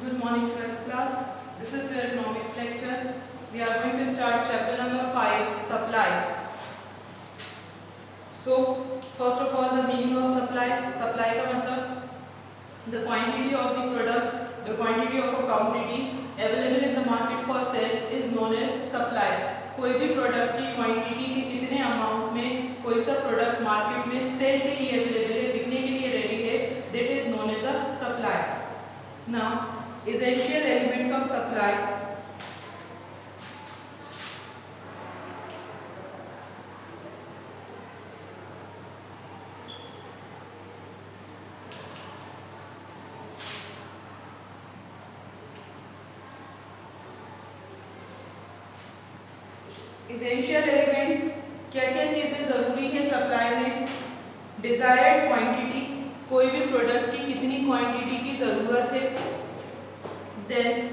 Good morning, 12th class. This is your economics lecture. We are going to start chapter number 5, supply. So, first of all, the meaning of supply. Supply का मतलब the quantity of the product, the quantity of a commodity available in the market for sale is known as supply. कोई भी product की quantity के कितने amount में कोई सा प्रोडक्ट मार्केट में सेल के लिए अवेलेबल है, बिकने के लिए रेडी है, that is known as a supply. Now, essential elements of supply. Essential elements क्या क्या चीज़ें ज़रूरी है सप्लाई में. डिज़ायर्ड क्वांटिटी, कोई भी प्रोडक्ट की कितनी क्वांटिटी की ज़रूरत है. देन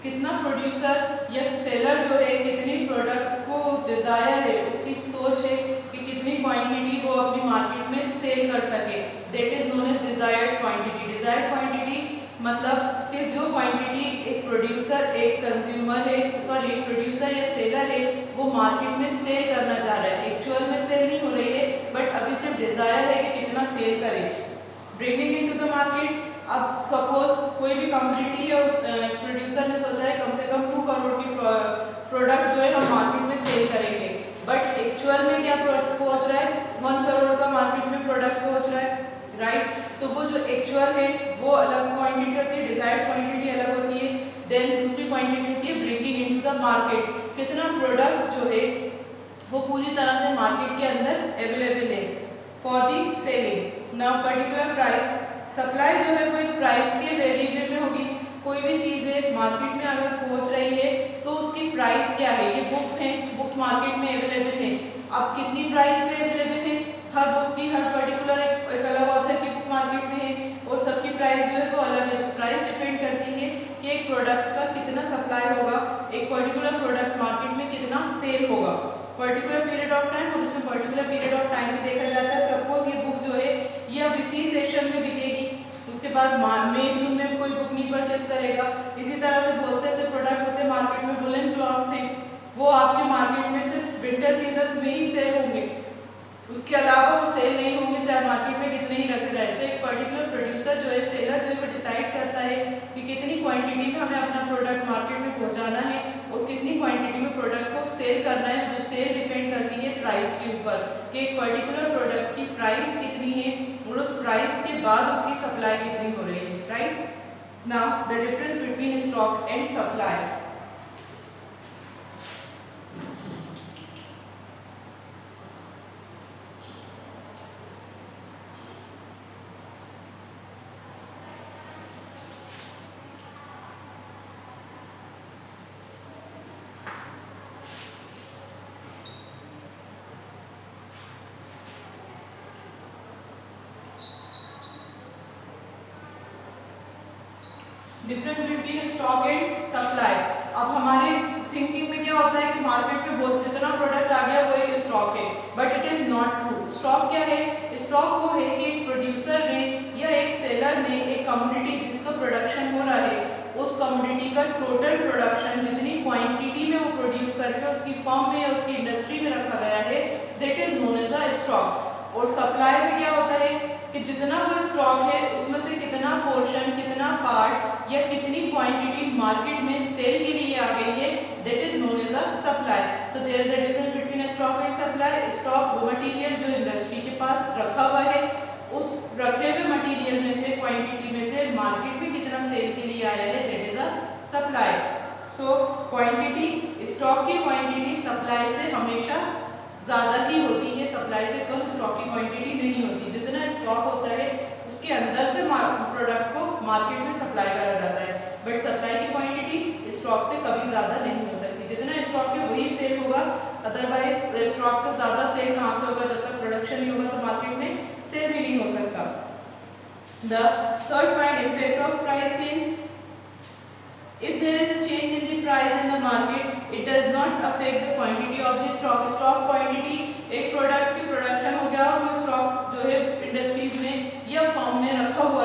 कितना प्रोड्यूसर या सेलर जो है कितनी प्रोडक्ट को डिज़ायर है, उसकी सोच है कि कितनी क्वांटिटी वो अपनी मार्केट में सेल कर सके, that is known as desired quantity. Desired quantity मतलब कि जो क्वांटिटी एक प्रोड्यूसर, एक कंज्यूमर है, एक प्रोड्यूसर या सेलर है, वो मार्केट में सेल करना चाह रहा है. एक्चुअल में सेल नहीं हो रही है, बट अभी सिर्फ डिज़ायर है कि कितना सेल करे. Bringing into the market. अब सपोज कोई भी कमोडिटी या प्रोड्यूसर ने सोचा है कम से कम 2 करोड़ की प्रोडक्ट जो है हम मार्केट में सेल करेंगे, बट एक्चुअल में क्या पहुंच रहा है, 1 करोड़ का मार्केट में प्रोडक्ट पहुंच रहा है, राइट. तो वो जो एक्चुअल है वो अलग क्वांटिटी होती है, डिजायर्ड क्वांटिटी अलग होती है. देन दूसरी क्वांटिटी होती है ब्रिंगिंग इनटू द मार्केट. कितना प्रोडक्ट जो है वो पूरी तरह से मार्केट के अंदर अवेलेबल है for the selling. Now particular price. Supply जो है वो एक प्राइस के वेरिएबल में होगी. कोई भी चीज़ है मार्केट में अगर पहुंच रही है तो उसकी प्राइस क्या है. ये बुक्स हैं, बुक्स मार्केट में अवेलेबल हैं. अब कितनी प्राइस पे अवेलेबल है, हर बुक की हर पर्टिकुलर एक अलग ऑथर की बुक मार्केट में है और सबकी प्राइस जो है वो अलग है. तो प्राइस डिपेंड करती है कि एक प्रोडक्ट का कितना सप्लाई होगा, एक पर्टिकुलर प्रोडक्ट मार्केट में कितना सेल होगा पर्टिकुलर पीरियड ऑफ टाइम. और उसमें पर्टिकुलर पीरियड ऑफ टाइम भी देखा जाता है. सपोज ये बुक जो है ये अब इसी सेशन में बिकेगी, उसके बाद मई जून में कोई बुक नहीं परचेस करेगा. इसी तरह से बहुत से ऐसे प्रोडक्ट होते हैं मार्केट में, वुलन क्लॉथ्स हैं, वो आपके मार्केट में सिर्फ विंटर सीजन में ही सेल होंगे, उसके अलावा वो सेल नहीं होंगे चाहे मार्केट में कितने ही रखे रहे. तो एक पर्टिकुलर प्रोड्यूसर जो है, सेलर जो है, वो डिसाइड करता है कि कितनी क्वांटिटी में हमें अपना प्रोडक्ट मार्केट में पहुंचाना है और कितनी क्वांटिटी में प्रोडक्ट को सेल करना है. जो सेल डिपेंड करती है प्राइस के ऊपर कि एक पर्टिकुलर प्रोडक्ट की प्राइस कितनी है और उस प्राइस के बाद उसकी सप्लाई कितनी हो रही है, right. Now the difference between stock and supply. Difference between stock and supply. अब हमारे थिंकिंग में क्या होता है कि मार्केट में बहुत जितना प्रोडक्ट आ गया वो एक स्टॉक है, but it is not true. Stock क्या है? स्टॉक वो है कि एक प्रोड्यूसर ने या एक सेलर ने एक कमोडिटी जिसका प्रोडक्शन हो रहा है, उस कमोडिटी का टोटल प्रोडक्शन जितनी क्वांटिटी में वो प्रोड्यूस करके उसकी फर्म में या उसकी इंडस्ट्री में रखा गया है, that is known as a stock. और सप्लाई में क्या होता है कि जितना वो स्टॉक है उसमें से कितना पोर्शन, कितना पार्ट या कितनी क्वांटिटी मार्केट में सेल के लिए आ गई है, that is known as a supply. So there is a difference between stock and supply. Stock वो मटेरियल जो इंडस्ट्री के पास रखा हुआ है, उस रखे हुए मटेरियल में से, क्वांटिटी में से मार्केट में कितना सेल के लिए आया है, that is a supply. So quantity, stock की क्वांटिटी सप्लाई से हमेशा ज़्यादा ही होती है, सप्लाई से कम स्टॉक की क्वांटिटी नहीं होती. जितना स्टॉक होता है उसके अंदर से प्रोडक्ट को मार्केट में सप्लाई करा जाता है, बट सप्लाई की क्वांटिटी स्टॉक से कभी ज़्यादा नहीं हो सकती. जितना स्टॉक है वही सेल होगा, अदरवाइज स्टॉक से ज़्यादा सेल कहाँ से होगा, जब तक प्रोडक्शन नहीं होगा तो मार्केट में सेल भी नहीं हो सकता. The third point, effect of price change. If there is a change in the price in the market, it does not affect the quantity of the stock. Stock quantity, एक product की production हो गया और वो stock जो है industries में या फर्म में रखा हुआ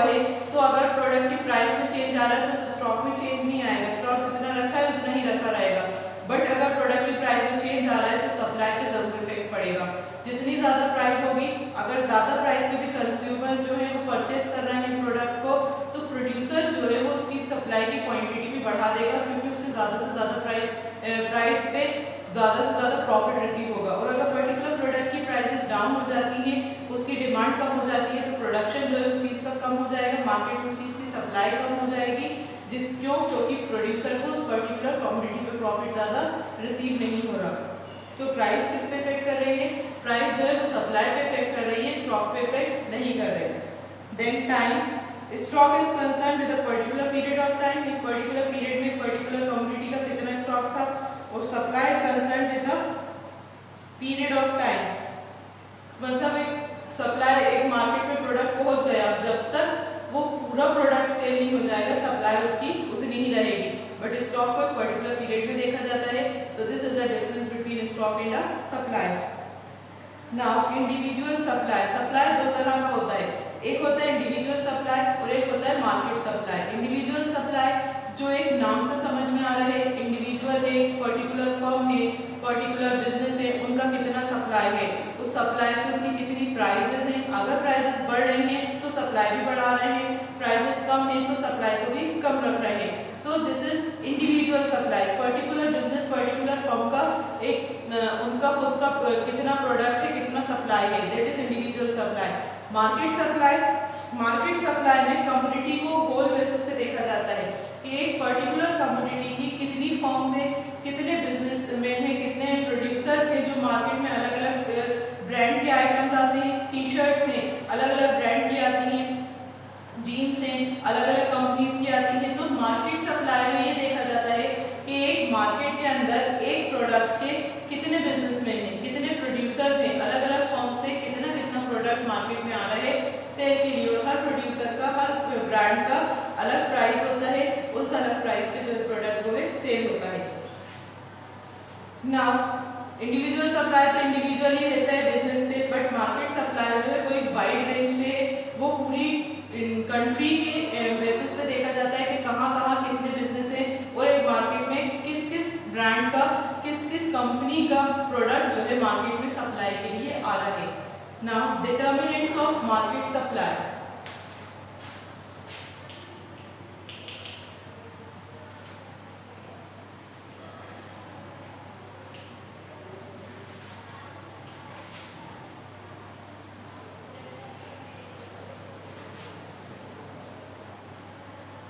ज़्यादा प्राइस पे भी कंज्यूमर्स जो है वो परचेज कर रहे हैं प्रोडक्ट को, तो प्रोड्यूसर जो है वो उसकी सप्लाई की क्वांटिटी भी बढ़ा देगा, क्योंकि उसे ज़्यादा से ज़्यादा प्राइस पे ज़्यादा से ज़्यादा प्रॉफिट रिसीव होगा। और अगर पर्टिकुलर प्रोडक्ट की प्राइसेस डाउन हो जाती हैं, उसकी डिमांड कम हो जाती है, तो प्रोडक्शन जो है उस चीज़ का कम हो जाएगा, मार्केट में उस चीज़ की सप्लाई कम हो जाएगी, क्योंकि प्रोड्यूसर को उस पर्टिकुलर कमोडिटी पे प्रॉफिट ज़्यादा रिसीव नहीं हो रहा। तो प्राइस किस पे इफेक्ट कर रही है? प्राइस जो है वो सप्लाई पे इफेक्ट कर रही है, स्टॉक पे इफेक्ट नहीं कर रही है। Then time, stock is concern with a particular period of time, एक पर्टिकुलर पीरियड में एक पर्टिकुलर कमोडिटी का कितना स्टॉक था, और supply concern with a period of time, मतलब एक सप्लाई एक मार्केट में प्रोडक्ट पहुंच गया, जब तक वो पूरा प्रोडक्ट सेल नहीं हो जाएगा सप्लाई उसकी उतनी ही रहेगी, बट स्टॉक को एक पर्टिकुलर पीरियड में देखा जाता है। सो this is the difference between stock and a supply. Now individual supply, supply दो तरह का होता है, एक होता है इंडिविजुअल सप्लाई और एक होता है मार्केट सप्लाई। इंडिविजुअल सप्लाई जो एक नाम से समझ में आ रहा है, इंडिविजुअल है, पर्टिकुलर फर्म है, पर्टिकुलर बिजनेस है, उनका कितना सप्लाई है, उस सप्लाई पर उनकी कितनी प्राइसेस हैं, अगर प्राइसेस बढ़ रही हैं तो सप्लाई भी बढ़ा रहे हैं, प्राइसेस कम हैं तो सप्लाई को भी कम रख रहे हैं। सो this is individual supply, particular business particular firm का एक उनका खुद का कितना प्रोडक्ट है, कितना सप्लाई है, that is individual supply. Market supply, market supply में कमोडिटी को होल बेसिस पे देखा जाता है कि एक पर्टिकुलर कमोडिटी की कितनी फर्म्स हैं, कितने बिजनेसमैन हैं, कितने प्रोड्यूसर्स हैं जो मार्केट में अलग अलग ब्रांड के आइटम्स आते हैं, टी शर्ट्स हैं अलग अलग ब्रांड की आती हैं, जीन्स हैं अलग अलग कंपनीज की आती हैं। तो मार्केट सप्लाई में ये देखा जाता है कि एक मार्केट के अंदर एक प्रोडक्ट के कितने बिजनेसमैन हैं, कितने प्रोड्यूसर्स हैं, अलग अलग फर्म से कितना कितना प्रोडक्ट मार्केट में आ रहा है सेल के लिए, और हर प्रोड्यूसर का हर ब्रांड का अलग प्राइस होता है, उस अलग प्राइस पे जो प्रोडक्ट वो है सेल होता है। नाउ इंडिविजुअल सप्लाई तो इंडिविजुअल ही रहता है बिजनेस पे, बट मार्केट सप्लाई जो है वो एक वाइड रेंज पे, वो पूरी कंट्री के बेसिस पे देखा जाता है कि कहाँ कहाँ कितने बिजनेस हैं और एक मार्केट में किस किस ब्रांड का किस किस कंपनी का प्रोडक्ट जो है मार्केट में सप्लाई के लिए आ रहा है। Now determinants of market supply,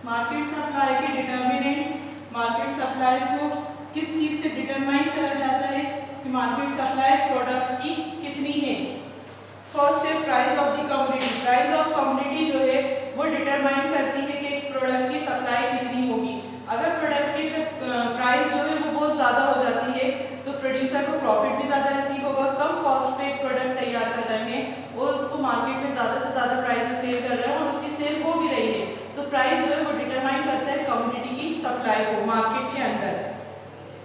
market supply के डिटर्मिनेंट्स, मार्केट सप्लाई को किस चीज से डिटरमाइन करा जाता है कि मार्केट सप्लाई प्रोडक्ट की कितनी है। फर्स्ट है price of the commodity, price of commodity जो है वो डिटरमाइन करती है कि एक प्रोडक्ट की सप्लाई कितनी होगी। अगर प्रोडक्ट की प्राइस जो है वो बहुत ज़्यादा हो जाती है तो प्रोड्यूसर को प्रॉफिट भी ज़्यादा रिसीव होगा, कम कॉस्ट पे एक प्रोडक्ट तैयार कर रहे हैं और उसको मार्केट में ज़्यादा से ज़्यादा प्राइस में सेल कर रहे हैं और उसकी सेल हो भी रही है, तो प्राइस जो है वो डिटरमाइन करता है कमोडिटी की सप्लाई को मार्केट के अंदर।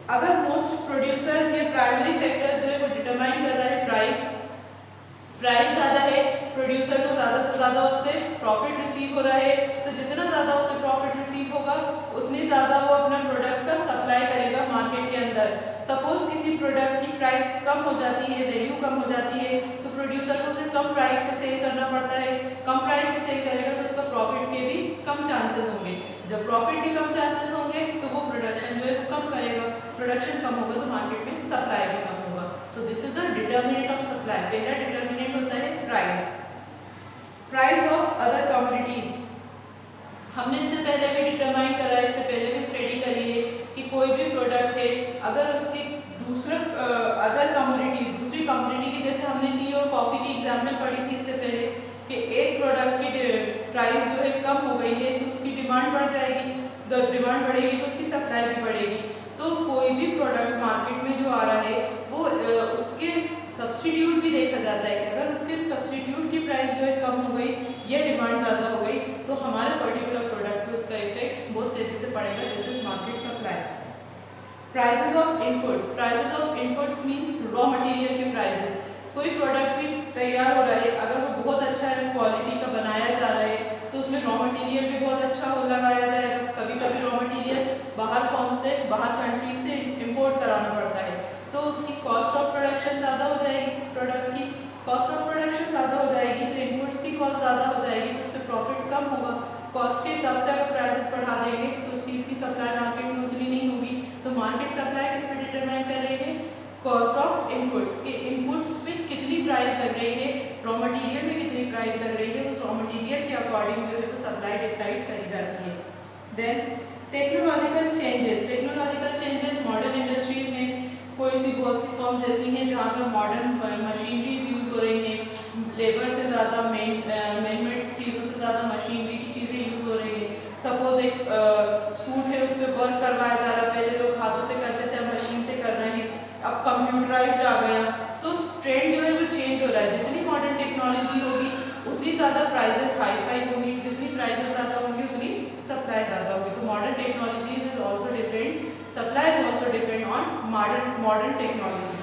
अगर मोस्ट प्रोड्यूसर्स या प्राइमरी फैक्टर्स जो है वो डिटरमाइन कर रहा है प्राइस, प्राइस ज़्यादा है, प्रोड्यूसर को ज़्यादा से ज़्यादा उससे प्रॉफिट रिसीव हो रहा है, तो जितना ज़्यादा उसे प्रॉफिट रिसीव होगा उतनी ज़्यादा वो अपना प्रोडक्ट का सप्लाई करेगा मार्केट के अंदर। सपोज किसी प्रोडक्ट की प्राइस कम हो जाती है, वैल्यू कम हो जाती है, तो प्रोड्यूसर को उसे कम प्राइस पे सेल करना पड़ता है, कम प्राइस पे सेल करेगा तो उसका प्रॉफिट के भी कम चांसेस होंगे, जब प्रॉफिट के कम चांसेस होंगे तो वो प्रोडक्शन जो है वो कम करेगा, प्रोडक्शन कम होगा तो मार्केट में सप्लाई भी कम होगा। सो this is the determinant of supply. पहला डिटर्मिनेंट होता है price. Price of other commodities, हमने इससे पहले भी डिटरमाइन करा है, इससे पहले भी स्टडी करी है कि कोई भी प्रोडक्ट है अगर उसकी दूसरा अदर कमोडिटी दूसरी कमोडिटी की, जैसे हमने टी और कॉफ़ी की एग्जाम्पल पढ़ी थी इससे पहले कि एक प्रोडक्ट की प्राइस जो है कम हो गई है तो उसकी डिमांड बढ़ जाएगी, तो डिमांड बढ़ेगी तो उसकी सप्लाई भी बढ़ेगी। तो कोई भी प्रोडक्ट मार्केट में जो आ रहा है वो उसके सब्स्टिट्यूट भी देखा जाता है कि अगर उसके सब्स्टिट्यूट की प्राइस जो है कम हो गई या डिमांड ज़्यादा हो गई तो हमारे पर्टिकुलर प्रोडक्ट पे उसका इफेक्ट बहुत तेज़ी से पड़ेगा। This is market supply. Prices of inputs, prices of inputs means raw material के प्राइसेस। कोई प्रोडक्ट भी तैयार हो रहा है, अगर वो बहुत अच्छा क्वालिटी का बनाया जा रहा है तो उसमें रॉ मटेरियल भी बहुत अच्छा लगाया जाएगा। कभी कभी रॉ मटेरियल बाहर फॉर्म से बाहर कंट्री से इंपोर्ट कराना पड़ता है तो उसकी कॉस्ट ऑफ प्रोडक्शन ज़्यादा हो जाएगी, प्रोडक्ट की कॉस्ट ऑफ प्रोडक्शन ज़्यादा हो जाएगी तो इनपुट्स की कॉस्ट ज़्यादा हो जाएगी तो उस पर प्रॉफिट कम होगा। कॉस्ट के हिसाब से अगर प्राइसेस बढ़ा देंगे तो उस चीज़ की सप्लाई मार्केट में उतनी नहीं होगी। तो मार्केट सप्लाई किस पे डिटरमाइन कर रही है? कॉस्ट ऑफ इनपुट्स के इनपुट्स पे कितनी प्राइस लग रही है, रॉ मटेरियल में कितनी प्राइस लग रही है, उस रॉ मटेरियल के अकॉर्डिंग जो है वो सप्लाई डिसाइड करी जाती है। Then technological changes modern industries हैं, कोई सी बहुत सी फर्म्स ऐसी हैं जहाँ पर मॉडर्न मशीनरीज यूज़ हो रही हैं, लेबर से ज़्यादा मैनमेड चीज़ों से ज़्यादा मशीनरी की चीज़ें यूज़ हो रही हैं। सपोज एक सूट है उस पर वर्क करवाया जा रहा है, पहले लोग हाथों से करते थे, अब मशीन से कर रहे हैं, अब कंप्यूटराइज्ड आ गया। सो ट्रेंड जो है वो चेंज हो रहा है, जितनी मॉडर्न टेक्नोलॉजी होगी उतनी ज़्यादा प्राइजेस हाई फाई होंगी, जितनी प्राइजेस ज़्यादा होंगी उतनी सप्लाई ज़्यादा होगी। तो modern technologies is also depend, supply is also depend on modern technology.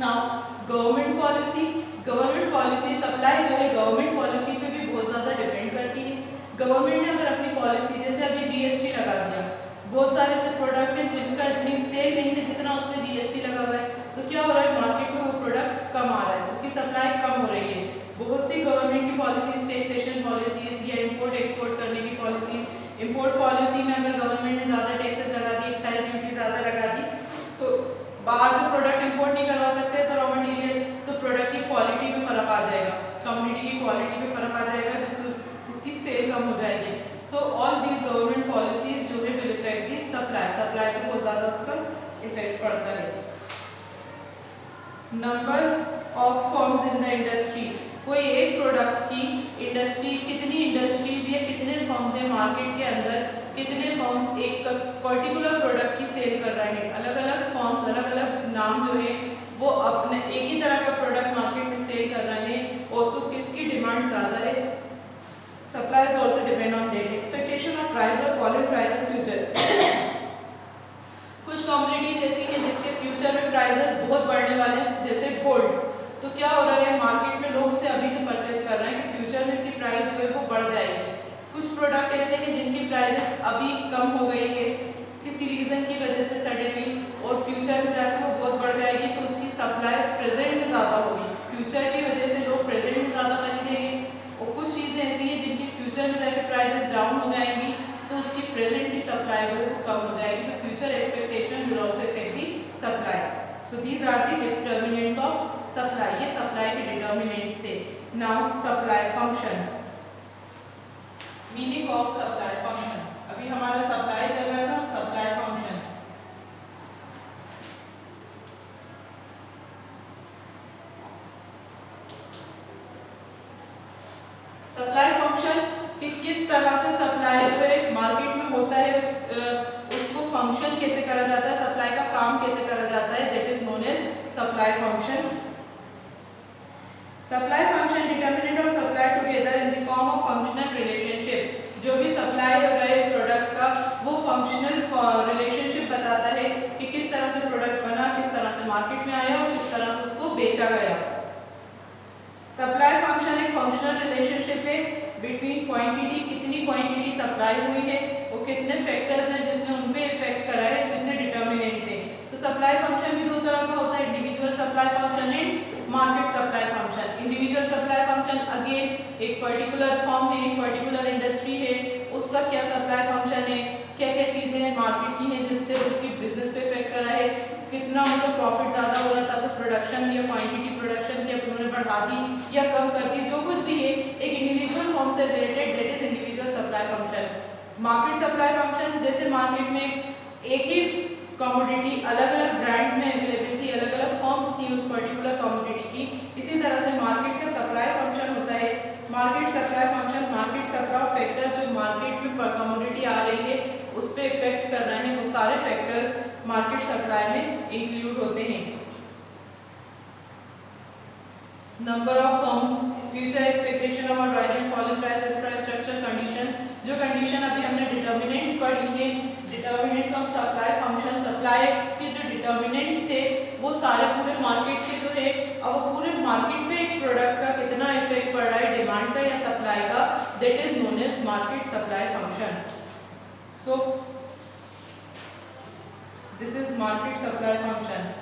Now government policy supply जो है गवर्नमेंट पॉलिसी पे भी बहुत ज़्यादा डिपेंड करती है। गवर्नमेंट ने अगर अपनी पॉलिसी, जैसे अभी जीएसटी लगा दिया, बहुत सारे ऐसे प्रोडक्ट हैं जिनका इतनी सेल नहीं है जितना उस पर जीएसटी लगा हुआ है, तो क्या हो रहा है मार्केट में वो प्रोडक्ट कम आ रहा है, उसकी सप्लाई कम हो रही है। बहुत सी गवर्नमेंट की पॉलिसीज, टैक्सेशन पॉलिसीज या इम्पोर्ट एक्सपोर्ट करने की पॉलिसीज, इम्पोर्ट पॉलिसी में अगर गवर्नमेंट ने ज़्यादा टैक्सेस लगा दी, एक्साइज ड्यूटी ज़्यादा लगा दी, तो बाहर से प्रोडक्ट इंपोर्ट नहीं करवा सकते ऐसा रॉ मटेरियल, तो प्रोडक्ट की क्वालिटी में फ़र्क आ जाएगा, कम्युनिटी की क्वालिटी में फ़र्क आ जाएगा, जिससे उसकी सेल कम हो जाएगी। So all these government policies जो है विल इफेक्ट दी सप्लाई पे बहुत ज़्यादा उसका इफेक्ट पड़ता है। Number of firms in the industry, कोई एक प्रोडक्ट की इंडस्ट्री, कितनी इंडस्ट्रीज या कितने फर्म्स हैं मार्केट के अंदर, कितने फर्म्स एक पर्टिकुलर प्रोडक्ट की सेल कर रहे हैं। अलग अलग फर्म्स, अलग अलग नाम जो है वो अपने एक ही तरह का प्रोडक्ट मार्केट में सेल कर रहे हैं, और तो किसकी डिमांड ज़्यादा है। Supply is also depend on that. Expectation of price और fall in price in future, कुछ कम्युनिटीज ऐसी हैं जिसके फ्यूचर में प्राइसेस बहुत बढ़ने वाले हैं, जैसे गोल्ड, तो क्या हो रहा है मार्केट में लोग उसे अभी से परचेस कर रहे हैं कि फ्यूचर में इसकी प्राइस जो है वो बढ़ जाएगी। कुछ प्रोडक्ट ऐसे हैं जिनकी प्राइसेस अभी कम हो गई है किसी रीज़न की वजह से सडनली, और फ्यूचर में जाकर वो बहुत बढ़ जाएगी, तो उसकी सप्लाई प्रेजेंट में ज़्यादा होगी, फ्यूचर की वजह से लोग प्रेजेंट में ज़्यादा खरीदेंगे। और कुछ चीज़ें ऐसी हैं जिनकी फ्यूचर में जाकर प्राइसेस डाउन हो जाएंगी, तो उसकी प्रेजेंट की सप्लाई जो है वो कम हो जाएगी, तो future expectation will also affect the supply. So these are the determinants of supply, ये सप्लाई के डिटर्मिनेंट्स थे। Now supply function, meaning of supply function, अभी हमारा सप्लाई चल रहा था, सप्लाई फंक्शन। सप्लाई फंक्शन किस तरह से सप्लाई जो है मार्केट में होता है, उसको फंक्शन कैसे करा जाता है, सप्लाई का काम कैसे करा जाता है, that is known as supply function. Supply function determinant of supply together in the form of functional relationship, जो भी सप्लाई हो रहा है प्रोडक्ट का वो फंक्शनल रिलेशनशिप बताता है कि किस तरह से प्रोडक्ट बना, किस तरह से मार्केट में आया और किस तरह से उसको बेचा गया। सप्लाई फंक्शन एक फंक्शनल रिलेशनशिप है बिटवीन क्वांटिटी, कितनी क्वांटिटी सप्लाई हुई है और कितने फैक्टर्स हैं जिसने उन पे इफेक्ट करा है, कितने डिटर्मिनेंट्स हैं। तो सप्लाई फंक्शन भी दो तरह का होता है, individual supply function and market supply function. Individual supply function again एक पर्टिकुलर फर्म है, एक पर्टिकुलर इंडस्ट्री है, उसका क्या सप्लाई फंक्शन है, क्या क्या चीज़ें मार्केट की हैं जिससे उसकी बिजनेस पे इफेक्ट करा है, कितना उनको प्रॉफिट ज़्यादा हो रहा था तो प्रोडक्शन या क्वांटिटी प्रोडक्शन की उन्होंने बढ़ा दी या कम कर दी, जो कुछ भी है एक इंडिविजुअल फॉर्म से related, that is individual supply function. Market supply function, जैसे मार्केट में एक ही कमोडिटी अलग अलग ब्रांड्स में अवेलेबल थी, अलग अलग फॉर्म्स थी उस पर्टिकुलर कमोडिटी की, इसी तरह से मार्केट का सप्लाई फंक्शन होता है। Market supply function, market supply factors जो मार्केट में कमोडिटी आ रही है उस पर इफेक्ट कर रहे हैं, वो सारे फैक्टर्स मार्केट सप्लाई में इंक्लूड होते हैं। Number of firms, future expectation of rising fall in price, infrastructure condition, जो कंडीशन अभी हमने डिटर्मिनेंट्स पढ़ी है, determinants of supply function, supply के जो डिटर्मिनेंट्स थे वो सारे पूरे मार्केट के जो है, अब पूरे मार्केट पे एक प्रोडक्ट का कितना इफेक्ट पड़ रहा है, डिमांड का या सप्लाई का, that is known as market supply function. So this is market supply function.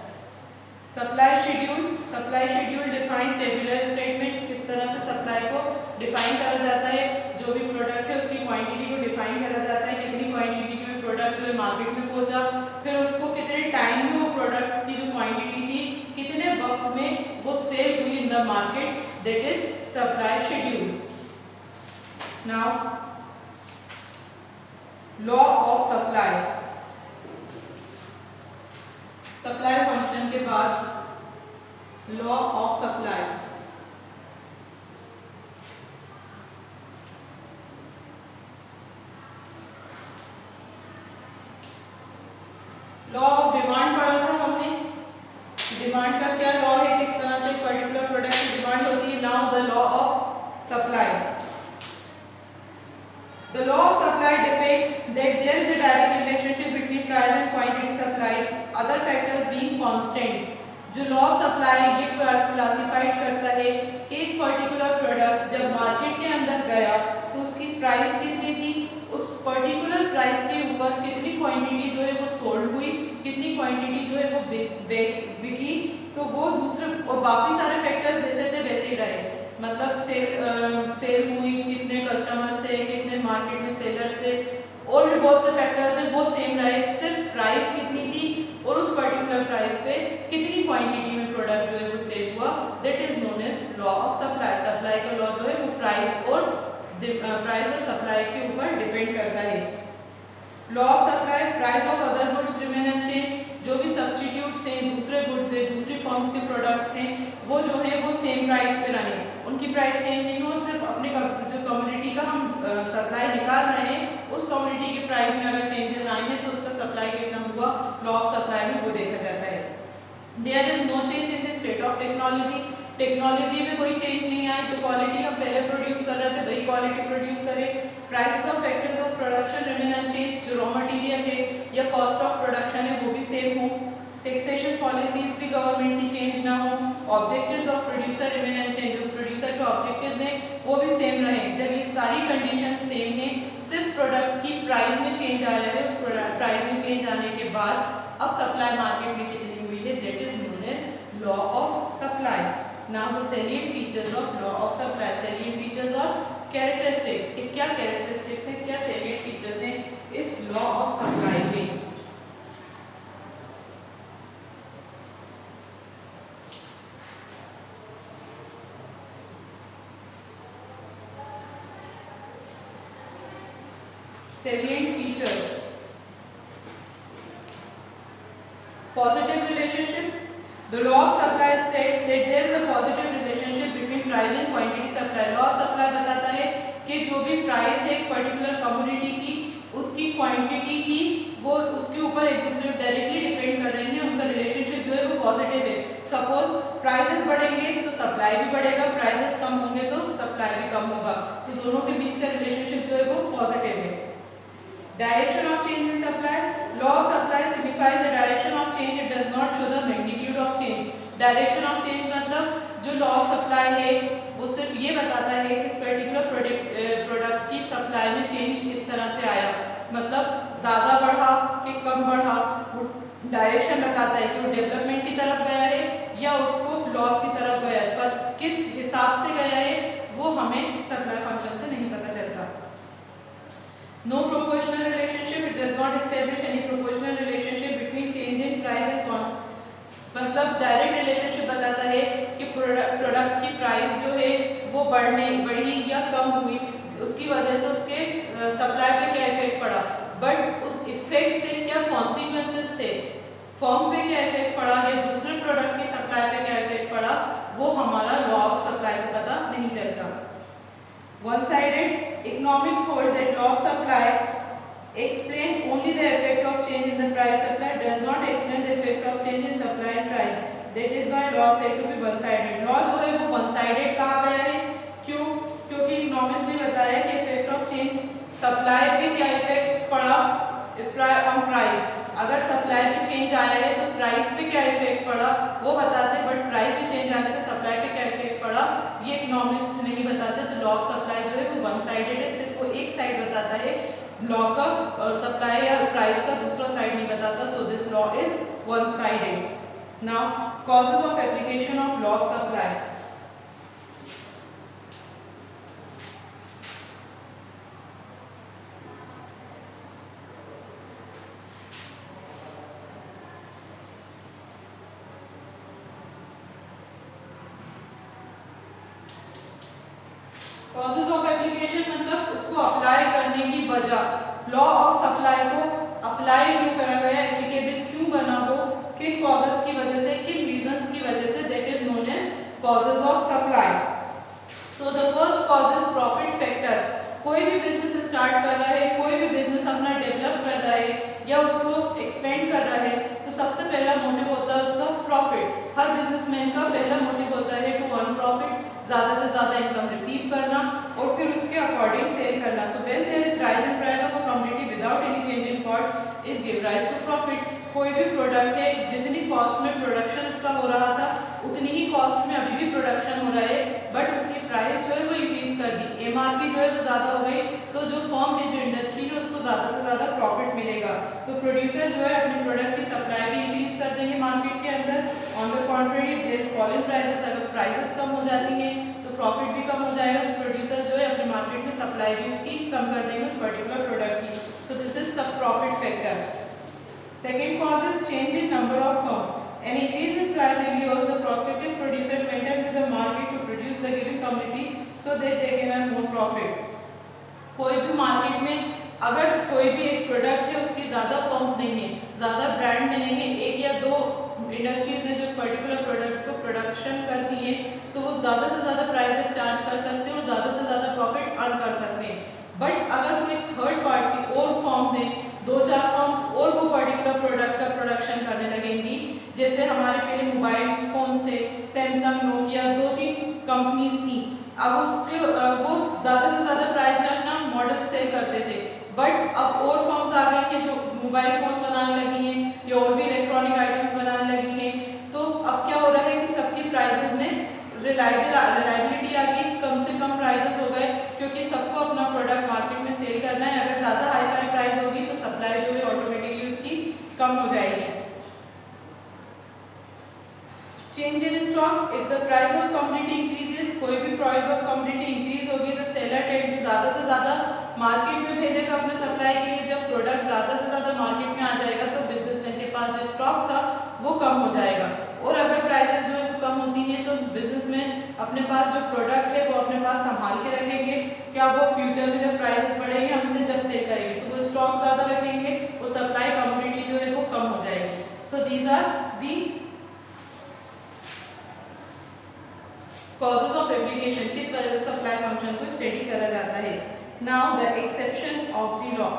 Supply schedule defined tabular statement, किस तरह से सप्लाई को डिफाइन करा जाता है, जो भी प्रोडक्ट है उसकी क्वांटिटी को डिफाइन करा जाता है, कितनी क्वांटिटी में प्रोडक्ट जो है मार्केट में पहुंचा, फिर उसको कितने टाइम में वो प्रोडक्ट की जो क्वांटिटी थी कितने वक्त में वो सेल हुई in the market, that is supply schedule. Now law of supply, supply function के बाद law of supply. Law of demand पढ़ा था हमने, डिमांड का क्या लॉ है, किस तरह से पर्टिकुलर प्रोडक्ट की डिमांड होती है। Now the law of supply, the law of supply depicts that there is a direct relationship between price and quantity supplied, other factors being constant। जो लॉ ऑफ सप्लाई ये classified करता है कि एक particular product जब market के अंदर गया तो उसकी प्राइस कितनी थी, उस पर्टिकुलर प्राइस के ऊपर कितनी क्वांटिटी जो है वो सोल्ड हुई, कितनी क्वांटिटी जो है वो बिकी, तो वो दूसरे और बाकी सारे फैक्टर्स जैसे थे वैसे ही रहे। मतलब सेल हुई, कितने कस्टमर्स थे, कितने मार्केट में सेलर्स थे, और भी बहुत से फैक्टर्स हैं वो सेम रहे, सिर्फ प्राइस कितनी थी और उस पर्टिकुलर प्राइस पे कितनी क्वांटिटी में प्रोडक्ट जो है वो सेल हुआ, that is known as law of supply. Supply का लॉ जो है वो प्राइस और सप्लाई के ऊपर डिपेंड करता है। Law of supply, price of other goods remain unchange, जो भी सब्स्टिट्यूट्स हैं, दूसरे गुड्स हैं, दूसरी फर्म्स के प्रोडक्ट्स हैं, वो जो है वो सेम प्राइस पे रहे, उनकी प्राइस चेंज नहीं हो, सिर्फ अपने जो कम्युनिटी का हम सप्लाई निकाल रहे हैं उस कम्युनिटी के प्राइस में अगर चेंजेस आए हैं तो उसका सप्लाई कितना हुआ, लॉ ऑफ सप्लाई में वो देखा जाता है। There is no change in the state of technology, technology में कोई चेंज नहीं आया, जो क्वालिटी हम पहले प्रोड्यूस कर रहे थे वही क्वालिटी प्रोड्यूस करें। Prices of factors of production remain unchange, जो रॉ मटेरियल है या कॉस्ट ऑफ प्रोडक्शन है वो भी सेम हो। टैक्सेशन पॉलिसीज भी गवर्नमेंट की चेंज ना हो। Objectives of producer remain unchange, जो प्रोड्यूसर के ऑब्जेक्टिव्स हैं वो भी सेम रहे। जब ये सारी कंडीशन सेम हैं, सिर्फ प्रोडक्ट की प्राइस में चेंज आया है, उस प्राइस में चेंज आने के बाद अब सप्लाई मार्केट में कितनी हुई है, that is known as law of supply. Now the salient features of law of supply, salient features और कैरेक्टरिस्टिक्स, कि क्या कैरेक्टरिस्टिक्स हैं, क्या सैलिएंट फीचर्स हैं इस लॉ ऑफ सप्लाई के। Salient features, positive relationship, the law of supply states that there is a positive relationship between price and quantity supply। law of supply बताता है कि जो भी प्राइस है एक पर्टिकुलर कम्युनिटी की, उसकी क्वांटिटी की, वो उसके ऊपर एक दूसरे को डायरेक्टली डिपेंड कर रही है, उनका रिलेशनशिप जो है वो पॉजिटिव है। सपोज प्राइसेस बढ़ेंगे तो सप्लाई भी बढ़ेगा, प्राइसेस कम होंगे तो सप्लाई भी कम होगा, तो दोनों के बीच का रिलेशनशिप जो है वो पॉजिटिव है। Direction of change in supply, law of supply signifies the direction of change, it does not show the magnitude of change। Direction of change मतलब जो लॉ ऑफ सप्लाई है वो सिर्फ ये बताता है कि पर्टिकुलर प्रोडक्ट की सप्लाई में चेंज किस तरह से आया, मतलब ज़्यादा बढ़ा कि कम बढ़ा, वो डायरेक्शन बताता है कि वो डेवलपमेंट की तरफ गया है या उसको लॉस की तरफ गया है, पर किस हिसाब से गया है वो हमें सप्लाई फंक्शन से नहीं पता चलता। No proportional relationship, it does not establish any proportional relationship between change in price and cost। मतलब डायरेक्ट रिलेशनशिप बताता है कि प्रोडक्ट की प्राइस जो है वो बढ़ी या कम हुई, उसकी वजह से उसके सप्लाई पे क्या इफेक्ट पड़ा, बट उस इफेक्ट से क्या कॉन्सिक्वेंसेस थे, फर्म पे क्या इफेक्ट पड़ा या दूसरे प्रोडक्ट की सप्लाई पे क्या इफेक्ट पड़ा, वो हमारा लॉ ऑफ सप्लाई से पता नहीं चलता। One-sided economics hold that law of supply explain only the effect of change in the price supply, does not explain the effect of change in supply and price। That is why law said to be one-sided। law जो है वो one-sided कहा गया है, क्यों? क्योंकि economics ने बताया कि इफेक्ट ऑफ चेंज सप्लाई पे क्या इफेक्ट पड़ा ऑन प्राइस, अगर सप्लाई पे चेंज आया है तो प्राइस पे क्या इफेक्ट पड़ा वो बताते, बट प्राइस पे चेंज आने से सप्लाई पे क्या इफेक्ट पड़ा ये इकोनॉमिक्स नहीं बताते। तो लॉ ऑफ सप्लाई जो है वो वन साइडेड है, सिर्फ वो एक साइड बताता है, लॉ का सप्लाई या प्राइस का दूसरा साइड नहीं बताता। So this law is one sided. Now causes of application of law of supply. Causes of application मतलब उसको अप्लाई करने की वजह, लॉ ऑफ सप्लाई को अप्लाई क्यों करा गया, एप्लीकेबल क्यों बना, वो किन कॉजेज की वजह से, किन रीजंस की वजह से, that is known as causes of supply. So the first cause is profit factor. कोई भी बिजनेस स्टार्ट कर रहा है, कोई भी बिजनेस अपना डेवलप कर रहा है या उसको एक्सपेंड कर रहा है, तो सबसे पहला मोटिव होता है उसका प्रॉफिट. हर बिजनेसमैन का पहला मोटिव होता है टू अर्न प्रॉफिट, ज़्यादा से ज़्यादा इनकम रिसीव करना और फिर उसके अकॉर्डिंग सेल करना. So when there is rise in price of a commodity without any change in cost, it give rise to profit. कोई भी प्रोडक्ट है, जितनी कॉस्ट में प्रोडक्शन उसका हो रहा था उतनी ही कॉस्ट में अभी भी प्रोडक्शन हो रहा है, बट उसकी प्राइस जो है वो इंक्रीज कर दी, एमआरपी जो है वो ज़्यादा हो गई, तो जो फर्म है, जो इंडस्ट्री है, उसको ज़्यादा से ज़्यादा प्रॉफिट मिलेगा. सो प्रोड्यूसर जो है अपने प्रोडक्ट की सप्लाई भी इंक्रीज कर देंगे मार्केट के अंदर. On the contrary, there is fall in prices, अगर प्राइसेस कम हो जाती हैं तो प्रॉफिट भी कम हो जाएगा. तो प्रोड्यूसर जो है अपने मार्केट में सप्लाई भी उसकी कम कर देंगे उस पर्टिकुलर प्रोडक्ट की. सो दिस इज सब profit factor. Second cause is change in number of firm. An increase in price allows the prospective producer to enter into the market to produce the given commodity so that they can earn more profit. कोई भी market में अगर कोई भी एक product है, उसकी ज़्यादा फर्म्स नहीं है, ज़्यादा ब्रांड में नहीं है, एक या दो इंडस्ट्रीज हैं जो पर्टिकुलर प्रोडक्ट को प्रोडक्शन करती हैं, तो वो ज़्यादा से ज़्यादा प्राइसेस चार्ज कर सकते हैं और ज़्यादा से ज़्यादा प्रॉफिट अर्न कर सकते हैं. बट अगर कोई थर्ड पार्टी और फर्म्स हैं, दो चार फर्म्स और वो पर्टिकुलर प्रोडक्ट का प्रोडक्शन करने लगेंगी, जैसे हमारे पहले मोबाइल फोन्स थे, सैमसंग, नोकिया, 2-3 कंपनीज थी. अब उसके वो ज़्यादा से ज़्यादा प्राइस में अपना मॉडल सेल करते थे, बट अब और फर्म्स आ गई हैं जो मोबाइल फोन्स बनाने लगी हैं या और भी इलेक्ट्रॉनिक आइटम्स बनाने लगी हैं. तो अब क्या हो रहा है कि सबकी प्राइसेस में रिलायबिलिटी आ गई, कम से कम प्राइसेस हो गए, क्योंकि सबको अपना प्रोडक्ट मार्केट में सेल करना है. अगर ज़्यादा हाई फाई प्राइस होगी तो सप्लाई जो है ऑटोमेटिकली उसकी कम हो जाएगी. Change in stock. If the price of commodity increases, कोई भी प्राइस ऑफ कमोडिटी इंक्रीज होगी तो सेलर टेंड टू ज़्यादा से ज़्यादा मार्केट में भेजेगा अपने सप्लाई के लिए. जब प्रोडक्ट ज़्यादा से ज़्यादा मार्केट में आ जाएगा तो बिजनेसमैन के पास जो स्टॉक था वो कम हो जाएगा. और अगर प्राइसेस जो है वो कम होती हैं तो बिजनेसमैन अपने पास जो प्रोडक्ट है वो अपने पास संभाल के रखेंगे. क्या वो फ्यूचर में जब प्राइसेस बढ़ेंगे, हम इसे जब सेल करेंगे तो वो स्टॉक ज़्यादा रखेंगे और सप्लाई कमोडिटी जो है वो कम हो जाएगी. So these are the causes of application, किस वजह से सप्लाई फंक्शन को स्टडी करा जाता है. Now the exception of the law.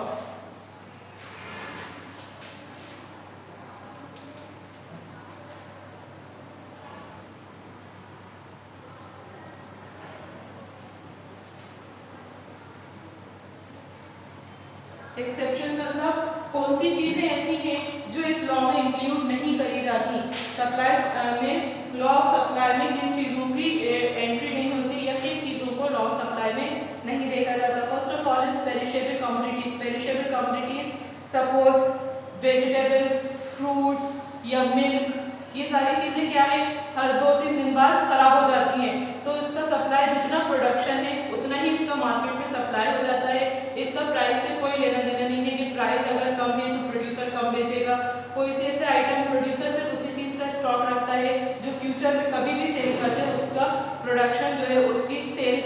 Exception मतलब कौन सी चीजें ऐसी हैं जो इस लॉ में इंक्लूड नहीं करी जाती. सप्लाई में, लॉ ऑफ सप्लाई में किन चीज़ों की एंट्री नहीं होती या किन चीज़ों को लॉ ऑफ सप्लाई में नहीं देखा जाता. First of all is perishable commodities. Perishable commodities suppose vegetables, fruits या मिल्क, ये सारी चीज़ें क्या है, हर 2-3 दिन बाद खराब हो जाती हैं. तो इसका सप्लाई, जितना प्रोडक्शन है उतना ही इसका मार्केट में सप्लाई हो जाता है. इसका प्राइस से कोई लेना देना नहीं है कि प्राइस अगर कम है तो प्रोड्यूसर कम बेचेगा. कोई से ऐसे आइटम प्रोड्यूसर सिर्फ उसी चीज़ का स्टॉक रखता है जो फ्यूचर में कभी भी सेल करते हैं, उसका प्रोडक्शन जो है, उसकी सेल,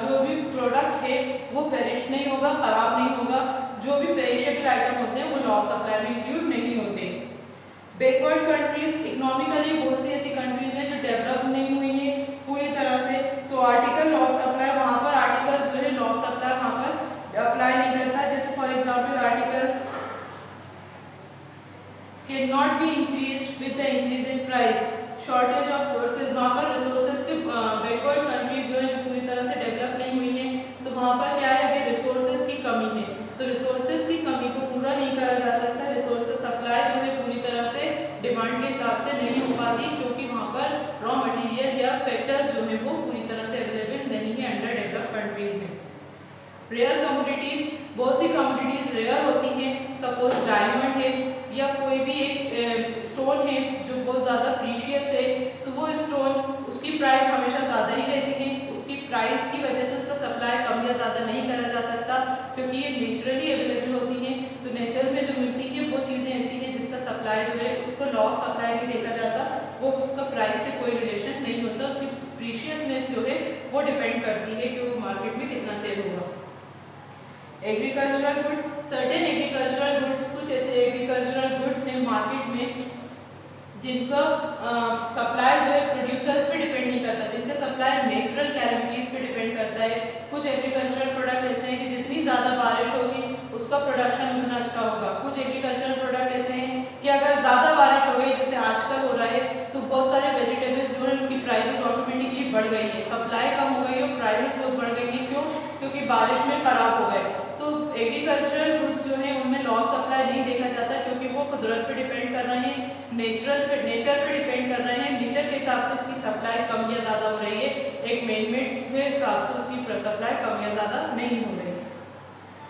जो भी प्रोडक्ट है वो पेरिश नहीं होगा, ख़राब नहीं होगा. जो भी पेरिशेबल आइटम होते हैं वो लॉ ऑफ सप्लाई में इंक्लूड नहीं होते. बैकवर्ड कंट्रीज, इकोनॉमिकली बहुत सी ऐसी कंट्रीज हैं जो डेवलप नहीं हुई हैं पूरी तरह से, तो आर्टिकल लॉ ऑफ सप्लाई, वहाँ पर आर्टिकल जो है लॉ ऑफ सप्लाई वहाँ पर अप्लाई नहीं करता. जैसे for example article can not be increased with the increase in price. Shortage of sources, वहाँ पर रिसोर्सेज के, बैकवर्ड कंट्रीज जो है जो पूरी तरह से डेवलप नहीं हुई हैं, तो वहाँ पर क्या है, अभी रिसोर्सेज की कमी है. तो रिसोर्सेज की कमी को पूरा नहीं करा जा सकता. रिसोर्सेज सप्लाई जो है पूरी तरह से डिमांड के हिसाब से नहीं हो पाती, क्योंकि वहाँ पर रॉ मटेरियल या फैक्टर्स जो है वो पूरी तरह से अवेलेबल नहीं है अंडर डेवलप कंट्रीज में. रेयर कमोडिटीज, बहुत सी कमोडिटीज रेयर होती हैं. सपोज डायमंड है या कोई भी एक स्टोन है जो बहुत ज़्यादा प्रीशियस है, तो वो स्टोन उसकी प्राइस हमेशा ज़्यादा ही रहती है। उसकी प्राइस की वजह से उसका सप्लाई कम या ज़्यादा नहीं करा जा सकता, क्योंकि ये नेचुरली अवेलेबल होती हैं। तो नेचर में जो मिलती है वो चीज़ें ऐसी हैं जिसका सप्लाई जो है उसको लॉ ऑफ सप्लाई नहीं देखा जाता, वो उसका प्राइस से कोई रिलेशन नहीं होता। उसकी प्रीशियसनेस जो है वो डिपेंड करती है कि वो मार्केट में कितना सेल होगा। Agricultural good, certain agricultural goods, कुछ ऐसे एग्रीकल्चरल गुड्स हैं मार्केट में जिनका सप्लाई जो है प्रोड्यूसर्स पे डिपेंड नहीं करता, जिनका सप्लाई नेचुरल कैलेमिटीज़ पे डिपेंड करता है। कुछ एग्रीकल्चरल प्रोडक्ट ऐसे हैं कि जितनी ज़्यादा बारिश होगी उसका प्रोडक्शन उतना अच्छा होगा। कुछ एग्रीकल्चरल प्रोडक्ट ऐसे हैं कि अगर ज़्यादा बारिश हो गई, जैसे आजकल हो रहा है, तो बहुत सारे वेजिटेबल्स जो है उनकी प्राइसेस ऑटोमेटिकली बढ़ गई है, सप्लाई कम हो गई है, प्राइसेस बहुत बढ़ गई है। क्यों? क्योंकि बारिश में ख़राब हो गए। तो एग्रीकल्चरल गुड्स जो है उनमें लॉ ऑफ सप्लाई नहीं देखा जाता, क्योंकि वो कुदरत पे डिपेंड कर रहे हैं, नेचर पे डिपेंड कर रहे हैं। नेचर के हिसाब से उसकी सप्लाई कम या ज़्यादा हो रही है, एक मैनमेड के हिसाब से उसकी सप्लाई कम या ज़्यादा नहीं हो रही।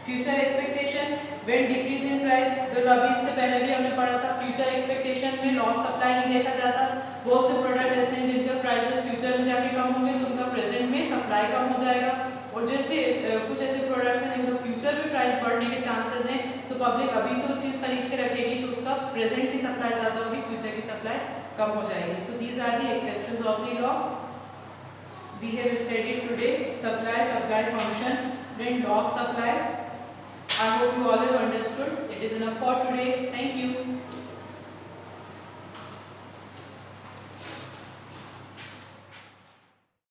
Future expectation when decrease in price, तो अभी इससे पहले भी हमने पढ़ा था, फ्यूचर एक्सपेक्टेशन में लॉ ऑफ सप्लाई नहीं देखा जाता। बहुत से प्रोडक्ट ऐसे हैं जिनका प्राइसेस फ्यूचर में जाके कम होंगे तो उनका प्रेजेंट में सप्लाई कम हो जाएगा, और जैसे कुछ ऐसे प्रोडक्ट्स हैं जिनका फ्यूचर में प्राइस बढ़ने के चांसेस हैं, तो पब्लिक अभी से वो चीज़ खरीद के रखेगी तो उसका प्रेजेंट की सप्लाई ज़्यादा होगी, फ्यूचर की सप्लाई कम हो जाएगी। So these are the exceptions of the law we have studied today. Supply function, then law of supply. I hope you all have understood. It is enough for today. Thank you.